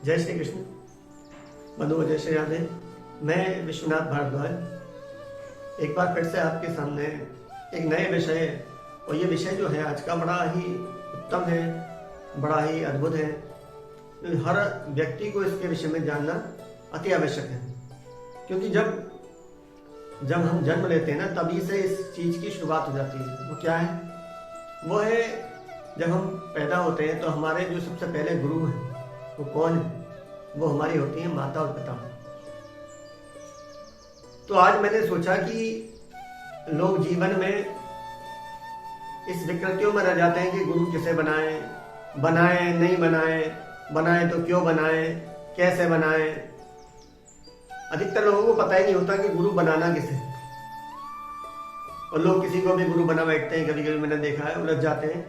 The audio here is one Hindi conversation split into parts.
जय श्री कृष्ण। बंधुओं, जय श्री राधे। मैं विश्वनाथ भारद्वाज एक बार फिर से आपके सामने एक नए विषय, और ये विषय जो है आज का बड़ा ही उत्तम है, बड़ा ही अद्भुत है। हर व्यक्ति को इसके विषय में जानना अति आवश्यक है, क्योंकि जब हम जन्म लेते हैं ना, तभी से इस चीज की शुरुआत हो जाती है। वो क्या है? वो है जब हम पैदा होते हैं तो हमारे जो सबसे पहले गुरु हैं वो कौन है? वो हमारी होती है माता और पिता। तो आज मैंने सोचा कि लोग जीवन में इस विकृतियों में रह जाते हैं कि गुरु किसे बनाए नहीं बनाए तो क्यों बनाए, कैसे बनाए। अधिकतर लोगों को पता ही नहीं होता कि गुरु बनाना किसे, और लोग किसी को भी गुरु बना बैठते हैं। कभी कभी मैंने देखा है, उलझ जाते हैं।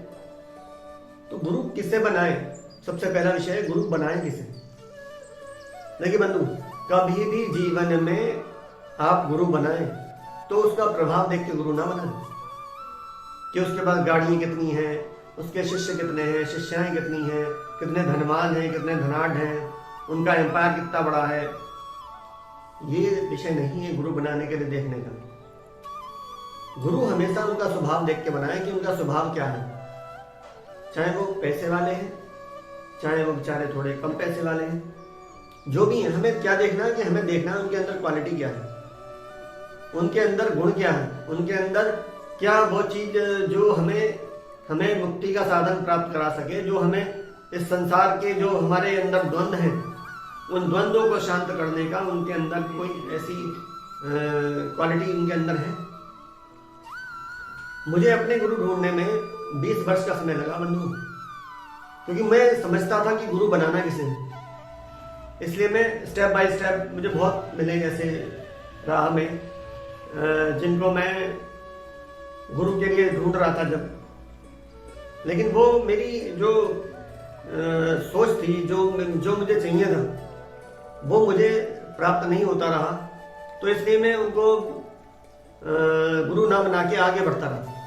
तो गुरु किसे बनाए, सबसे पहला विषय है गुरु बनाए किसे। देखिए बंधु, कभी भी जीवन में आप गुरु बनाए तो उसका प्रभाव देख के गुरु ना बनाए कि उसके पास गाड़ियां कितनी हैं, उसके शिष्य कितने हैं, शिष्याएं कितनी हैं, कितने धनवान हैं, कितने धनाढ़ हैं, उनका एम्पायर कितना बड़ा है। ये विषय नहीं है गुरु बनाने के लिए देखने का। गुरु हमेशा उनका स्वभाव देख के बनाए कि उनका स्वभाव क्या है। चाहे वो पैसे वाले हैं, चाहे वो बेचारे थोड़े कम पैसे वाले हैं, जो भी है, हमें क्या देखना है कि हमें देखना है उनके अंदर क्वालिटी क्या है, उनके अंदर गुण क्या है, उनके अंदर क्या वो चीज जो हमें मुक्ति का साधन प्राप्त करा सके, जो हमें इस संसार के जो हमारे अंदर द्वंद्व हैं, उन द्वंद्वों को शांत करने का उनके अंदर कोई ऐसी क्वालिटी उनके अंदर है। मुझे अपने गुरु ढूंढने में 20 वर्ष का समय लगा बंधु, क्योंकि मैं समझता था कि गुरु बनाना किसे है। इसलिए मैं स्टेप बाय स्टेप, मुझे बहुत मिले ऐसे राह में जिनको मैं गुरु के लिए ढूंढ रहा था जब, लेकिन वो मेरी जो सोच थी, जो मुझे चाहिए था, वो मुझे प्राप्त नहीं होता रहा। तो इसलिए मैं उनको गुरु ना बना के आगे बढ़ता रहा।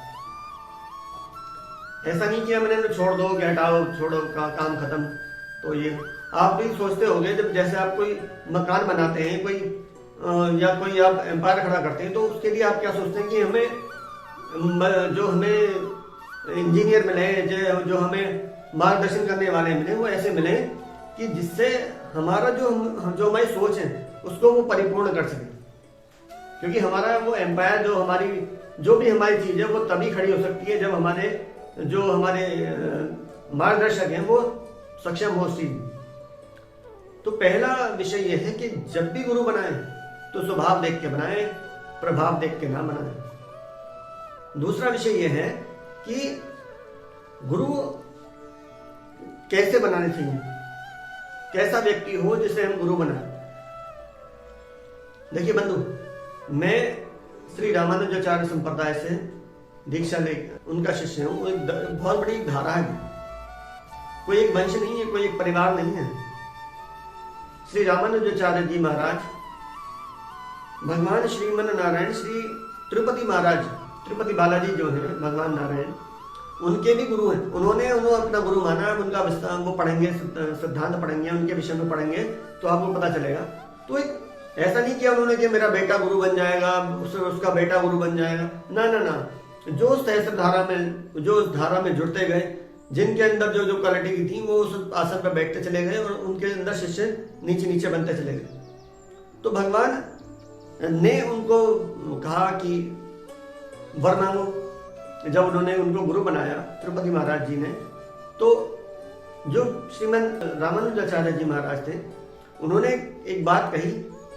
ऐसा नहीं किया मैंने छोड़ दो कि हटाओ, छोड़ो काम खत्म। तो ये आप भी सोचते होंगे, जब जैसे आप कोई मकान बनाते हैं, या कोई आप एम्पायर खड़ा करते हैं, तो उसके लिए आप क्या सोचते हैं कि जो हमें इंजीनियर मिले, जो हमें मार्गदर्शन करने वाले मिले, वो ऐसे मिले कि जिससे हमारा जो हमारी सोच है उसको वो परिपूर्ण कर सके। क्योंकि हमारा वो एम्पायर, जो भी हमारी चीज है, वो तभी खड़ी हो सकती है जब हमारे मार्गदर्शक हैं वो सक्षम हो उस चीज। तो पहला विषय यह है कि जब भी गुरु बनाए तो स्वभाव देख के बनाए, प्रभाव देख के ना बनाए। दूसरा विषय यह है कि गुरु कैसे बनाने चाहिए, कैसा व्यक्ति हो जिसे हम गुरु बनाए। देखिए बंधु, मैं श्री रामानुजाचार्य संप्रदाय से दीक्षा ले उनका शिष्य हूं। वो एक बहुत बड़ी धारा है, कोई एक वंश नहीं है, कोई एक परिवार नहीं है। श्री रामानुजाचार्य जी महाराज, भगवान श्रीमन नारायण, श्री तिरुपति महाराज, तिरुपति बालाजी जो है भगवान नारायण, उनके भी गुरु हैं। उन्होंने अपना गुरु माना। उनका वो पढ़ेंगे, सिद्धांत पढ़ेंगे, उनके विषय में पढ़ेंगे तो आपको पता चलेगा। तो ऐसा नहीं किया उन्होंने कि मेरा बेटा गुरु बन जाएगा, उसका बेटा गुरु बन जाएगा। ना, जो उस धारा में जुड़ते गए, जिनके अंदर जो क्वालिटी की थी, वो उस आसन पर बैठते चले गए और उनके अंदर शिष्य नीचे बनते चले गए। तो भगवान ने उनको कहा कि वर मांगो। जब उन्होंने उनको गुरु बनाया तिरुपति महाराज जी ने, तो जो श्रीमन रामानुजाचार्य जी महाराज थे, उन्होंने एक बात कही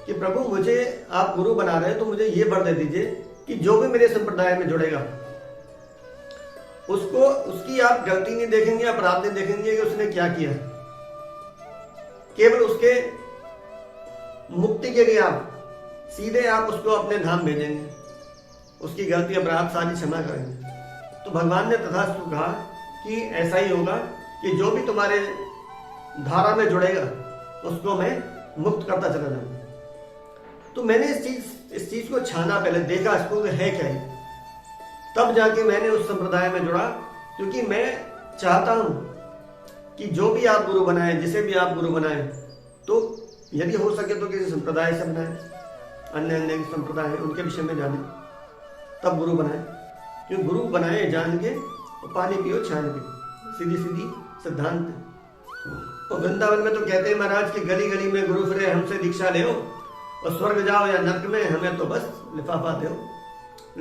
कि प्रभु, मुझे आप गुरु बना रहे हैं तो मुझे ये वर दे दीजिए कि जो भी मेरे संप्रदाय में जुड़ेगा उसकी आप गलती नहीं देखेंगे, अपराध नहीं देखेंगे कि उसने क्या किया। केवल उसके मुक्ति के लिए सीधे आप उसको अपने धाम भेजेंगे, उसकी गलती अपराध सारी क्षमा करेंगे। तो भगवान ने तथास्तु कहा कि ऐसा ही होगा कि जो भी तुम्हारे धारा में जुड़ेगा उसको मैं मुक्त करता चला जाऊंगा। तो मैंने इस चीज को छाना, पहले देखा इसको है क्या है, तब जाके मैंने उस संप्रदाय में जुड़ा। क्योंकि मैं चाहता हूं कि जो भी आप गुरु बनाए, जिसे भी आप गुरु बनाए, तो यदि हो सके तो किसी संप्रदाय से बनाए, अन्य अन्य संप्रदाय है उनके विषय में जाने, तब गुरु बनाए। क्यों गुरु बनाए जान के, और पानी पियो छान के, सीधी सीधी सिद्धांत। और वृंदावन में तो कहते हैं महाराज कि गली गली में गुरु फिरे, हमसे दीक्षा ले, और स्वर्ग जाओ या नरक में, हमें तो बस लिफाफा दो।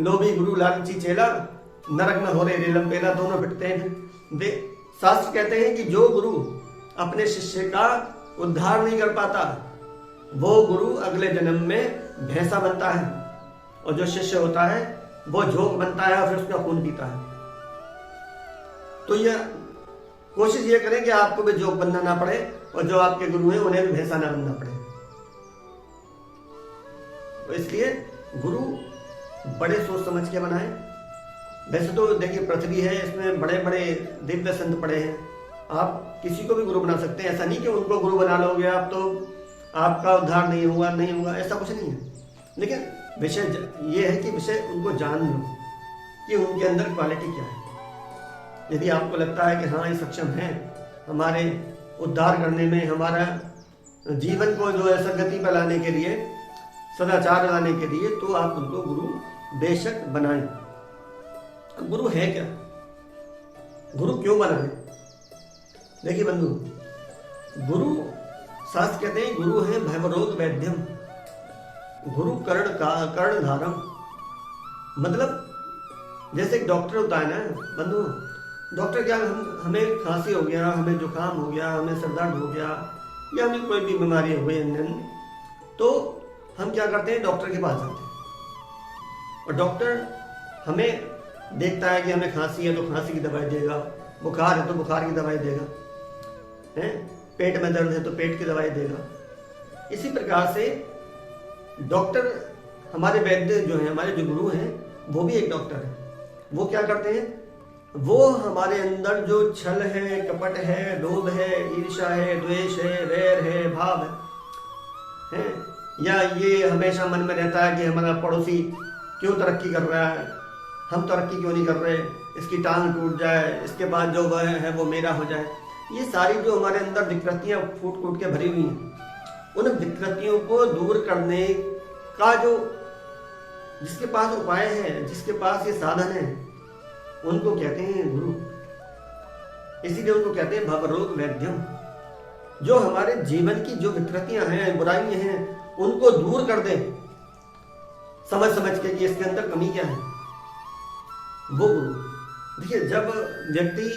लोभी गुरु लालची चेला, नरक में हो रहे रेलम पेला, दोनों पिटते हैं। शास्त्र कहते हैं कि जो गुरु अपने शिष्य का उद्धार नहीं कर पाता, वो गुरु अगले जन्म में भैंसा बनता है, और जो शिष्य होता है वो जोग बनता है और फिर उसका खून पीता है। तो यह कोशिश ये करें कि आपको भी जोग बनना ना पड़े, और जो आपके गुरु हैं उन्हें भी भैंसा ना बनना पड़े। तो इसलिए गुरु बड़े सोच समझ के बनाए। वैसे तो देखिए पृथ्वी है, इसमें बड़े बड़े दिव्य संत पड़े हैं, आप किसी को भी गुरु बना सकते हैं। ऐसा नहीं कि उनको गुरु बना लोगे आप तो आपका उद्धार नहीं होगा, ऐसा कुछ नहीं है। लेकिन विषय ये है कि विषय उनको जान लो कि उनके अंदर क्वालिटी क्या है। यदि आपको लगता है कि हाँ ये सक्षम है हमारे उद्धार करने में, हमारा जीवन को जो है सदगति पर लाने के लिए, सदाचार लाने के लिए, तो आप उनको गुरु बेशक बनाएं। अब गुरु है क्या, गुरु क्यों बनाएं? देखिए बंधु, गुरु शास्त्र कहते हैं गुरु है भवरोग वैद्यम, गुरु कर्ण धारम। मतलब जैसे एक डॉक्टर होता है ना बंधु, डॉक्टर क्या, हमें खांसी हो गया, हमें जुकाम हो गया, हमें सर दर्द हो गया, या हमें कोई भी बीमारी हो गई अन्य, तो हम क्या करते हैं, डॉक्टर के पास जाते हैं। और डॉक्टर हमें देखता है कि हमें खांसी है तो खांसी की दवाई देगा, बुखार है तो बुखार की दवाई देगा, है पेट में दर्द है तो पेट की दवाई देगा। इसी प्रकार से डॉक्टर, हमारे वैद्य जो है, हमारे जो गुरु हैं, वो भी एक डॉक्टर है। वो क्या करते हैं, वो हमारे अंदर जो छल है, कपट है, लोभ है, ईर्ष्या है, द्वेष है, वैर है, भाव है, या ये हमेशा मन में रहता है कि हमारा पड़ोसी क्यों तरक्की कर रहा है, हम तरक्की क्यों नहीं कर रहे, इसकी टांग टूट जाए, इसके बाद जो वह है वो मेरा हो जाए। ये सारी जो हमारे अंदर विकृतियां फूट फूट के भरी हुई हैं, उन विकृतियों को दूर करने का जो, जिसके पास उपाय है, जिसके पास ये साधन है, उनको कहते हैं गुरु। इसीलिए उनको कहते हैं भवरोग वैद्यम। जो हमारे जीवन की जो विकृतियां हैं, बुराइयां हैं, उनको दूर कर दे, समझ समझ के कि इसके अंदर कमी क्या है, वो गुरु। देखिए जब व्यक्ति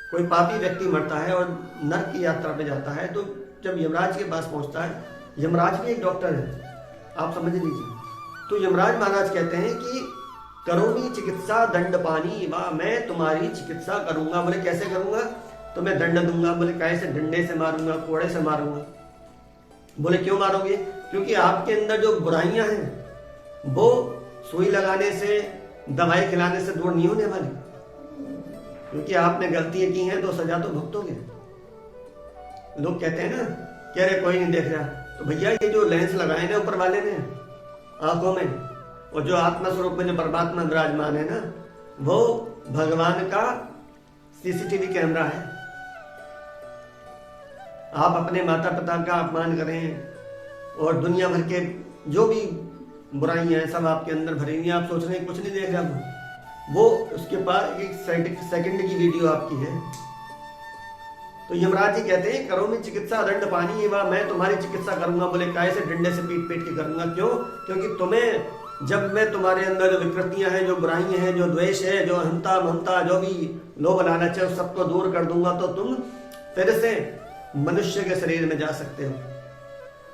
कोई पापी व्यक्ति मरता है और नरक की यात्रा पे जाता है, तो जब यमराज के पास पहुंचता है, यमराज भी एक डॉक्टर है, आप समझ लीजिए। तो यमराज महाराज कहते हैं कि करोमी चिकित्सा दंड पानी वा, मैं तुम्हारी चिकित्सा करूंगा। बोले कैसे करूंगा? तो मैं दंड दूंगा। बोले कैसे? डंडे से मारूंगा, कोड़े से मारूंगा। बोले क्यों मारोगे? क्योंकि आपके अंदर जो बुराइयां हैं वो सुई लगाने से, दवाई खिलाने से दूर नहीं होने वाली, क्योंकि आपने गलतियां की हैं तो सजा तो भुगतोगे। लोग कहते हैं ना कि अरे कोई नहीं देख रहा, तो भैया ये जो लेंस लगाए ना ऊपर वाले ने आंखों में, और जो आत्मा स्वरूप में जो परमात्मा विराजमान है ना, वो भगवान का सीसीटीवी कैमरा है। आप अपने माता पिता का अपमान करें और दुनिया भर के जो भी बुराइयां हैं सब आपके अंदर भरी हुई, आप सोच रहे हैं कुछ नहीं देख रहा, वो उसके पास एक सेकंड की वीडियो आपकी है। तो यमराज जी कहते हैं करो मैं चिकित्सा दंड पानी एवा, मैं तुम्हारी चिकित्सा करूंगा। बोले काय से? डंडे से पीट पीट के करूंगा। क्यों? क्योंकि तुम्हें, जब मैं तुम्हारे अंदर जो विकृतियां हैं, जो बुराइयां हैं, जो द्वेष है, जो अहंता ममता, जो भी लोभ लालच है, सबको दूर कर दूंगा, तो तुम फिर से मनुष्य के शरीर में जा सकते हो।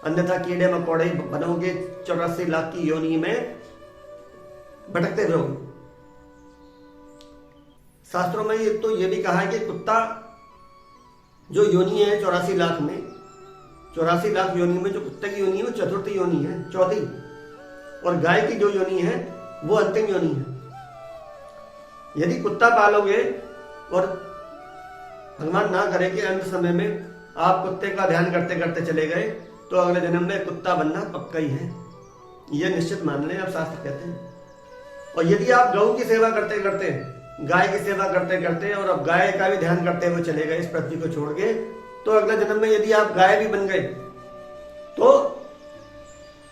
अन्यथा कीड़े मकोड़े बनोगे, 84 लाख की योनि में भटकते रहोगे। शास्त्रों में ये भी कहा है कि कुत्ता जो योनि है 84 लाख में, 84 लाख योनि में जो कुत्ते की योनि है वो चतुर्थी योनि है, चौथी, और गाय की जो योनि है वो अंतिम योनि है। यदि कुत्ता पालोगे और भगवान ना करे कि अंत समय में आप कुत्ते का ध्यान करते करते चले गए, तो अगले जन्म में कुत्ता बनना पक्का ही है, यह निश्चित मान लें, आप शास्त्र कहते हैं। और यदि आप गौ की सेवा करते करते गाय की सेवा करते करते और अब गाय का भी ध्यान करते हुए चले गए इस पृथ्वी को छोड़ के, तो अगले जन्म में यदि आप गाय भी बन गए तो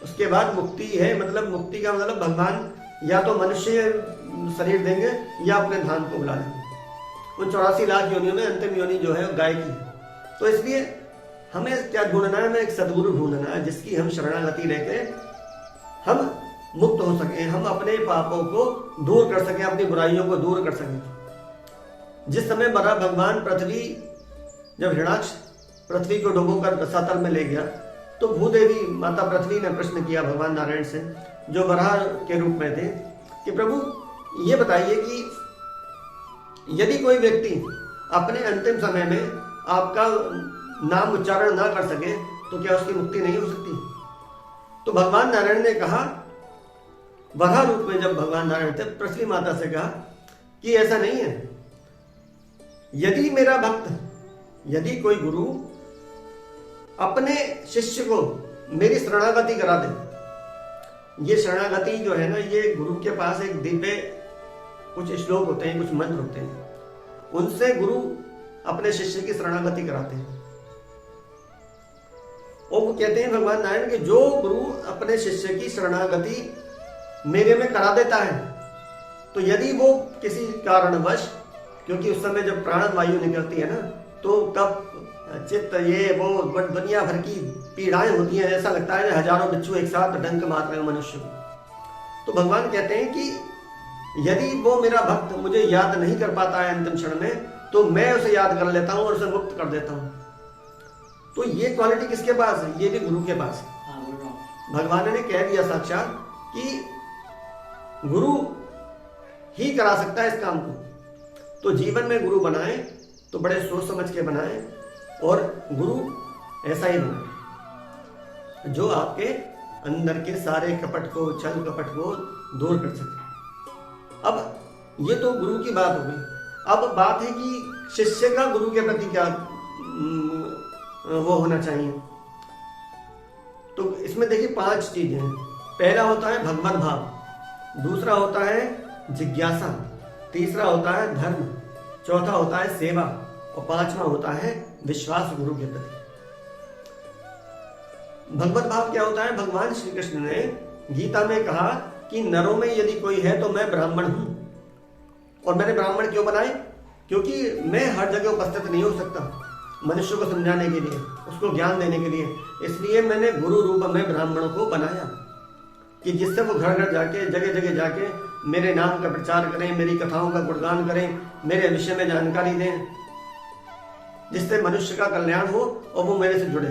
उसके बाद मुक्ति है। मतलब मुक्ति का मतलब भगवान या तो मनुष्य शरीर देंगे या अपने धाम को बुला लेंगे। उन 84 लाख योनियों में अंतिम योनि जो है गाय की है। तो इसलिए हमें क्या ढूंढना है, हमें एक सदगुरु ढूंढना है जिसकी हम शरणागति लेके हम मुक्त हो सके, हम अपने पापों को दूर कर सकें, अपनी बुराइयों को दूर कर सकें। जिस समय बड़ा भगवान पृथ्वी, जब हिरणाक्ष पृथ्वी को डुबोकर रसातल में ले गया, तो भूदेवी माता पृथ्वी ने प्रश्न किया भगवान नारायण से, जो वराह के रूप में थे, कि प्रभु ये बताइए कि यदि कोई व्यक्ति अपने अंतिम समय में आपका नाम उच्चारण ना कर सके तो क्या उसकी मुक्ति नहीं हो सकती? तो भगवान नारायण ने कहा, वराह रूप में जब भगवान नारायण थे, पृथ्वी माता से कहा कि ऐसा नहीं है। यदि मेरा भक्त, यदि कोई गुरु अपने शिष्य को मेरी शरणागति करा दे, ये शरणागति जो है ना, ये गुरु के पास एक दिव्य कुछ श्लोक होते हैं, कुछ मंत्र होते हैं, उनसे गुरु अपने शिष्य की शरणागति कराते हैं। और वो कहते हैं भगवान नारायण कि जो गुरु अपने शिष्य की शरणागति मेरे में करा देता है, तो यदि वो किसी कारणवश, क्योंकि उस समय जब प्राण वायु निकलती है ना, तो तब चित्त ये वो दुनिया भर की पीड़ाएं होती हैं, ऐसा लगता है हजारों बिच्छू एक साथ डंक मार रहे हैं मनुष्य को। तो भगवान कहते हैं कि यदि वो मेरा भक्त मुझे याद नहीं कर पाता है अंतिम क्षण में, तो मैं उसे याद कर लेता हूं और उसे मुक्त कर देता हूं। तो ये क्वालिटी किसके पास है? ये भी गुरु के पास है। भगवान ने कह दिया साक्षात कि गुरु ही करा सकता है इस काम को। तो जीवन में गुरु बनाए तो बड़े सोच समझ के बनाए, और गुरु ऐसा ही बनाए जो आपके अंदर के सारे कपट को, छल कपट को दूर कर सके। अब ये तो गुरु की बात हो गई। अब बात है कि शिष्य का गुरु के प्रति क्या वो होना चाहिए। तो इसमें देखिए 5 चीजें हैं। पहला होता है भगवत भाव, दूसरा होता है जिज्ञासा, तीसरा होता है धर्म, चौथा होता है सेवा, और 5वां होता है विश्वास गुरु के प्रति। भगवत भाव क्या होता है? भगवान श्री कृष्ण ने गीता में कहा कि नरों में यदि कोई है तो मैं ब्राह्मण हूं। और मैंने ब्राह्मण क्यों बनाए? क्योंकि मैं हर जगह उपस्थित नहीं हो सकता मनुष्य को समझाने के लिए, उसको ज्ञान देने के लिए। इसलिए मैंने गुरु रूप में ब्राह्मणों को बनाया कि जिससे वो घर घर जाके, जगह जगह जाके मेरे नाम का प्रचार करें, मेरी कथाओं का गुणगान करें, मेरे विषय में जानकारी दें, जिससे मनुष्य का कल्याण हो और वो मेरे से जुड़े।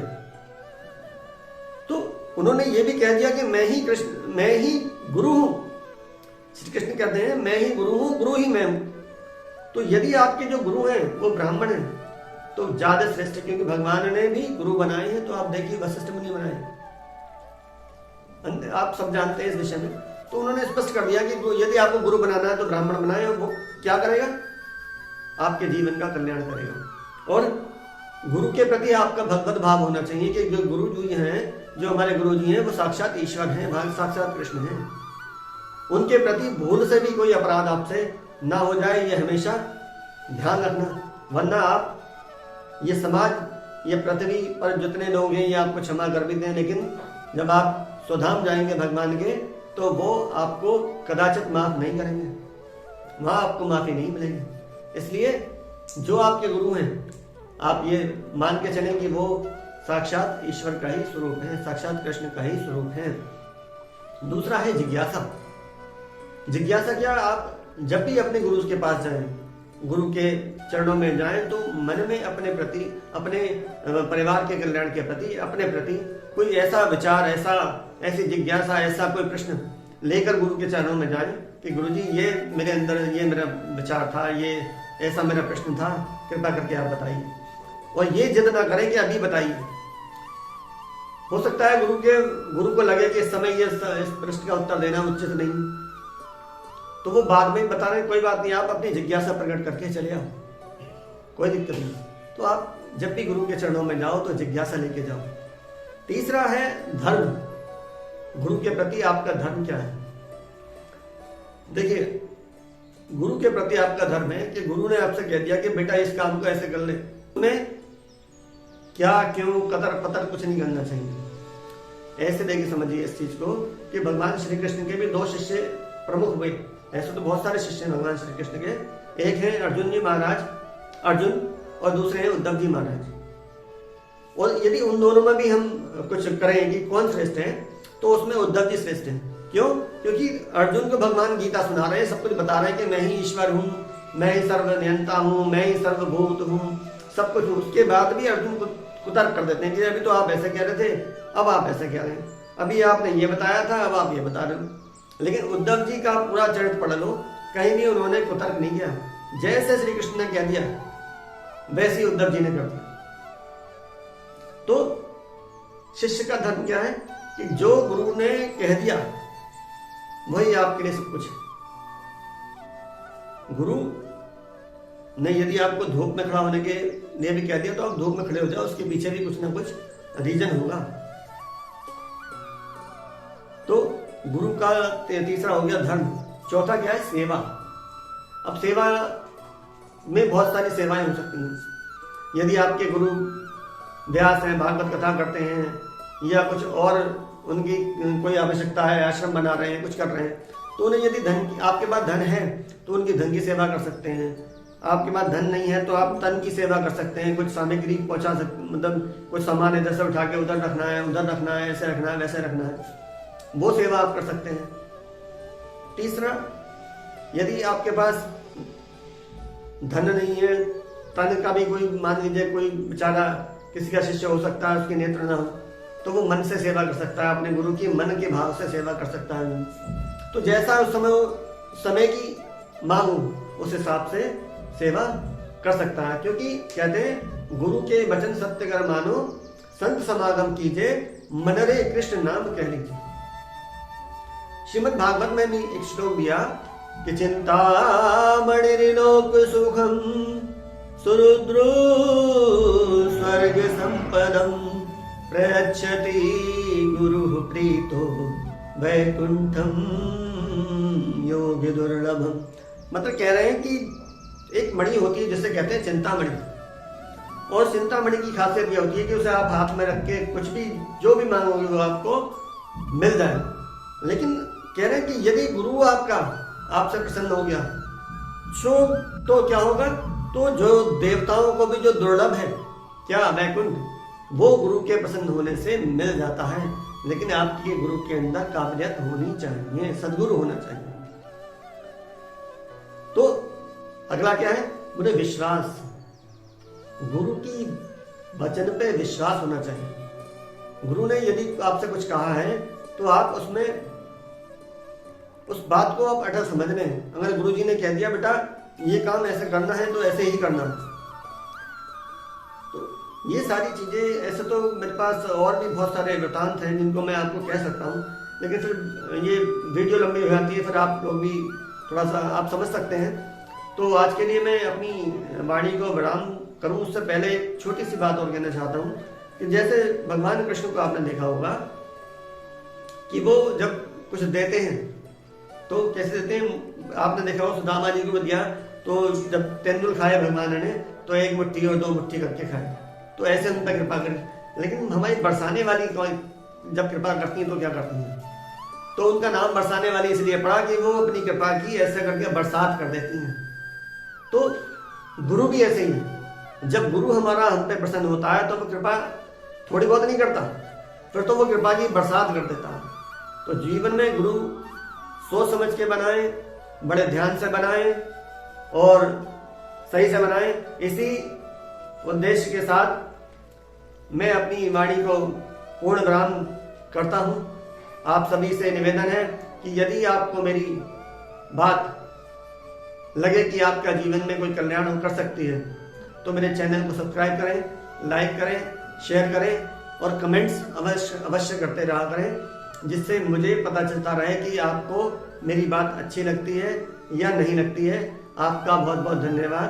तो उन्होंने ये भी कह दिया कि मैं ही गुरु हूं। श्री कृष्ण कहते हैं मैं ही गुरु हूं, गुरु ही मैं हूं। तो यदि आपके जो गुरु हैं वो ब्राह्मण हैं तो ज्यादा श्रेष्ठ, क्योंकि भगवान ने भी गुरु बनाए हैं। तो आप देखिए वशिष्ठ मुनि बनाए, आप सब जानते हैं इस विषय में। तो उन्होंने स्पष्ट कर दिया कि यदि आपको गुरु बनाना है तो ब्राह्मण बनाए, और वो क्या करेगा? आपके जीवन का कल्याण करेगा। और गुरु के प्रति आपका भगवत भाव होना चाहिए कि जो गुरु जी हैं, जो हमारे गुरु जी हैं, वो साक्षात ईश्वर हैं, साक्षात कृष्ण हैं। उनके प्रति भूल से भी कोई अपराध आपसे ना हो जाए, ये हमेशा ध्यान रखना। वरना आप ये समाज, ये पृथ्वी पर जितने लोग हैं ये आपको क्षमा कर भी दें, लेकिन जब आप स्वधाम जाएंगे भगवान के, तो वो आपको कदाचित माफ नहीं करेंगे, वहां आपको माफी नहीं मिलेगी। इसलिए जो आपके गुरु हैं, आप ये मान के चलें कि वो साक्षात ईश्वर का ही स्वरूप है, साक्षात कृष्ण का ही स्वरूप है। दूसरा है जिज्ञासा। जिज्ञासा क्या? आप जब भी अपने गुरु के पास जाएं, गुरु के चरणों में जाएं, तो मन में अपने प्रति, अपने परिवार के कल्याण के प्रति, अपने प्रति कोई ऐसा विचार, ऐसी जिज्ञासा, ऐसा कोई प्रश्न लेकर गुरु के चरणों में जाएं कि गुरु जी ये मेरे अंदर ये मेरा विचार था, ये ऐसा मेरा प्रश्न था, कृपा करके आप बताइए। और ये जिद ना करें कि अभी बताइए। हो सकता है गुरु को लगे कि इस समय ये इस प्रश्न का उत्तर देना उचित नहीं, तो वो बाद में बता रहे, कोई बात नहीं, आप अपनी जिज्ञासा प्रकट करके चले आओ, कोई दिक्कत नहीं। तो आप जब भी गुरु के चरणों में जाओ तो जिज्ञासा लेके जाओ। तीसरा है धर्म। गुरु के प्रति आपका धर्म क्या है? देखिए, गुरु के प्रति आपका धर्म है कि गुरु ने आपसे कह दिया कि बेटा इस काम को ऐसे कर ले, तुम्हें क्या क्यों कतर पतर कुछ नहीं करना चाहिए। ऐसे देखिए समझिए इस चीज को कि भगवान श्री कृष्ण के भी दो शिष्य प्रमुख हुए। ऐसे तो बहुत सारे शिष्य हैं भगवान श्री कृष्ण के, एक है अर्जुन जी महाराज अर्जुन और दूसरे हैं उद्धव जी महाराज। और यदि उन दोनों में भी हम कुछ करें कि कौन श्रेष्ठ है, तो उसमें उद्धव जी श्रेष्ठ हैं। क्यों? क्योंकि अर्जुन को भगवान गीता सुना रहे हैं, सब कुछ बता रहे हैं कि मैं ही ईश्वर हूँ, मैं ही सर्वनियंता हूँ, मैं ही सर्वभूत हूँ, सब कुछ हूँ। उसके बाद भी अर्जुन को कुतर्क कर देते हैं कि अभी तो आप ऐसे कह रहे थे, अब आप ऐसे कह रहे हैं, अभी आपने ये बताया था, अब आप ये बता रहे हो। लेकिन उद्धव जी का पूरा चरित्र पढ़ लो, कहीं भी उन्होंने कुतर्क नहीं किया। जैसे श्री कृष्ण ने कह दिया वैसे ही उद्धव जी ने कर दिया। तो शिष्य का धर्म क्या है कि जो गुरु ने कह दिया वही आपके लिए सब कुछ है। गुरु ने यदि आपको धूप में खड़ा होने के लिए भी कह दिया तो आप धूप में खड़े हो जाओ, उसके पीछे भी कुछ ना कुछ रीजन होगा। तो गुरु का तीसरा हो गया धर्म। चौथा क्या है? सेवा। अब सेवा में बहुत सारी सेवाएं हो सकती हैं। यदि आपके गुरु व्यास हैं, भागवत कथा करते हैं, या कुछ और उनकी कोई आवश्यकता है, आश्रम बना रहे हैं, कुछ कर रहे हैं, तो उन्हें यदि धन की, आपके पास धन है तो उनकी धन की सेवा कर सकते हैं। आपके पास धन नहीं है तो आप तन की सेवा कर सकते हैं, कुछ सामग्री पहुंचा सकते, मतलब कुछ सामान इधर से उठा के उधर रखना है, उधर रखना है, ऐसे रखना है, वैसे रखना है, वो सेवा आप कर सकते हैं। तीसरा, यदि आपके पास धन नहीं है, तन का भी कोई, मान लीजिए कोई बेचारा किसी का शिष्य हो सकता है, उसके नेत्र न हो, तो वो मन से सेवा कर सकता है, अपने गुरु की मन के भाव से सेवा कर सकता है। तो जैसा उस समय की मांग हो उस हिसाब से सेवा कर सकता है। क्योंकि कहते हैं गुरु के वचन सत्य कर मानो, संत समागम कीजिए, मनरे कृष्ण नाम कह लीजिए। श्रीमद् भागवत में भी एक श्लोक दिया कि चिंतामणिर्लोक सुखम सुरुद्रो स्वर्ग संपदम प्रयच्छति गुरु प्रीतो वैकुंठम योग दुर्लभम। मतलब कह रहे हैं कि एक मणि होती है जिसे कहते हैं चिंतामणि, और चिंतामणि की खासियत यह होती है कि उसे आप हाथ में रख के कुछ भी, जो भी मांगोगे वो आपको मिल जाए। लेकिन कह रहे हैं कि यदि गुरु आपका आपसे प्रसन्न हो गया तो क्या होगा? तो जो देवताओं को भी जो दुर्लभ है, क्या वैकुंठ, वो गुरु के प्रसन्न होने से मिल जाता है। लेकिन आपके गुरु के अंदर काबिलियत होनी चाहिए, सद्गुरु होना चाहिए। तो अगला क्या है? बोले विश्वास। गुरु की वचन पे विश्वास होना चाहिए। गुरु ने यदि आपसे कुछ कहा है तो आप उसमें उस बात को आप अटल समझ लें। अगर गुरु जी ने कह दिया बेटा ये काम ऐसे करना है तो ऐसे ही करना है, तो ये सारी चीजें, ऐसे तो मेरे पास और भी बहुत सारे वृतांत हैं जिनको मैं आपको कह सकता हूँ, लेकिन फिर ये वीडियो लंबी हो जाती है, फिर आप लोग भी थोड़ा सा आप समझ सकते हैं। तो आज के लिए मैं अपनी वाणी को विराम करूं उससे पहले एक छोटी सी बात और कहना चाहता हूं कि जैसे भगवान कृष्ण को आपने देखा होगा कि वो जब कुछ देते हैं तो कैसे देते हैं। आपने देखा हो सुदामा जी को दिया तो जब तेंदुल खाए भगवान ने तो एक मुट्ठी और 2 मुट्ठी करके खाए, तो ऐसे उन पर कृपा करें। लेकिन हमारी बरसाने वाली जब कृपा करती हैं तो क्या करती हैं? तो उनका नाम बरसाने वाली इसलिए पड़ा कि वो अपनी कृपा की ऐसे करके बरसात कर देती हैं। तो गुरु भी ऐसे ही है। जब गुरु हमारा हम पे प्रसन्न होता है तो वो कृपा थोड़ी बहुत नहीं करता, फिर तो वो कृपा की बरसात कर देता है। तो जीवन में गुरु सोच समझ के बनाएं, बड़े ध्यान से बनाएं और सही से बनाएं। इसी उद्देश्य के साथ मैं अपनी वाणी को पूर्ण विराम करता हूं। आप सभी से निवेदन है कि यदि आपको मेरी बात लगे कि आपका जीवन में कोई कल्याण कर सकती है तो मेरे चैनल को सब्सक्राइब करें, लाइक करें, शेयर करें और कमेंट्स अवश्य करते रहा करें, जिससे मुझे पता चलता रहे कि आपको मेरी बात अच्छी लगती है या नहीं लगती है। आपका बहुत बहुत धन्यवाद,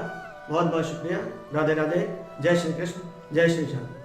बहुत बहुत शुक्रिया। राधे राधे। जय श्री कृष्ण, जय श्री श्याम।